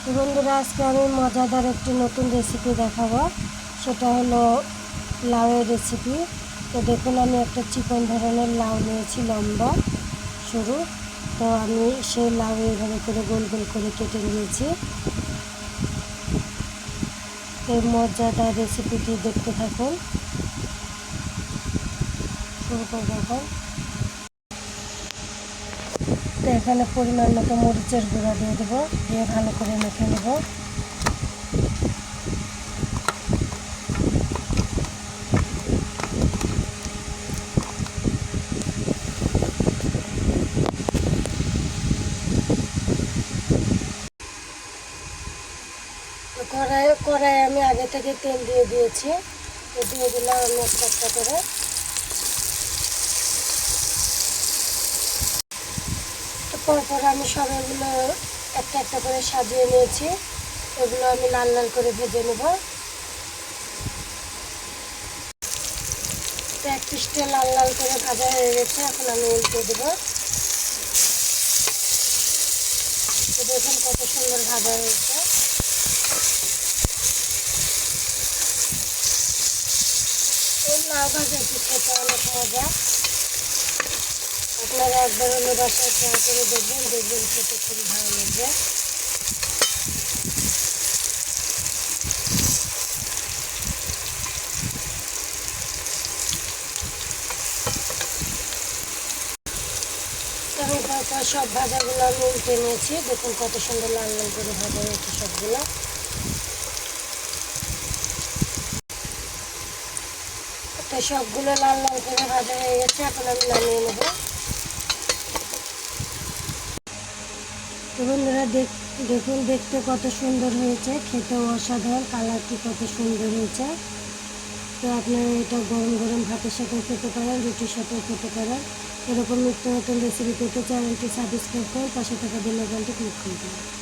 তো বন্ধুরা, আজকে আমি মজাদার একটি নতুন রেসিপি দেখাবো। সেটা হলো লাউয়ের রেসিপি। তো দেখুন, আমি একটা চিকন ধরনের লাউ নিয়েছি, লম্বা সরু। তো আমি সেই লাউ এইভাবে করে গোল গোল করে কেটে নিয়েছি। এই মজাদার রেসিপিটি দেখতে থাকুন, শুরু করবো এখন। তো এখানে পরিমাণ মতো মরিচের গুঁড়া দিয়ে দেবো, দিয়ে ভালো করে মেখে নেব। তো কড়াই আমি আগে থেকে তেল দিয়ে দিয়েছি। তো দিয়ে দিলাম আমি একটা একটা করে। তো পরপর আমি সবগুলো একটা একটা করে সাজিয়ে নিয়েছি। এগুলো আমি লাল লাল করে ভেজে নেব। তো এক পিসটা লাল লাল করে ভাজা হয়ে গেছে, এখন আমি উল্টে দেবো। তো দেখুন কত সুন্দর ভাজা হয়েছে। এই লাউ ভাজাটি খেতে অনেক মজা। আপনারা একবার হলো বাসায় ট্রাই করে দেখবেন খেতে খুবই ভালো লাগবে। আমি পরপর সব ভাজাগুলো আমি উল্টে নিয়েছি। দেখুন কত সুন্দর লাল লাল করে ভাজা হয়েছে সবগুলো। তো সবগুলো লাল লাল করে ভাজা হয়ে গেছে, এখন আমি নামিয়ে নেব। তো বন্ধুরা, দেখুন দেখতে কত সুন্দর হয়েছে, খেতেও অসাধারণ, কালারটি কত সুন্দর হয়েছে। তো আপনারা এটা গরম গরম ভাতের সাথেও খেতে পারেন, রুটির সাথেও খেতে পারেন। এরকম নিত্য নতুন রেসিপি পেতে চ্যানেলটি সাবস্ক্রাইব করুন, পাশে থাকা বেল আইকনটি ক্লিক করুন।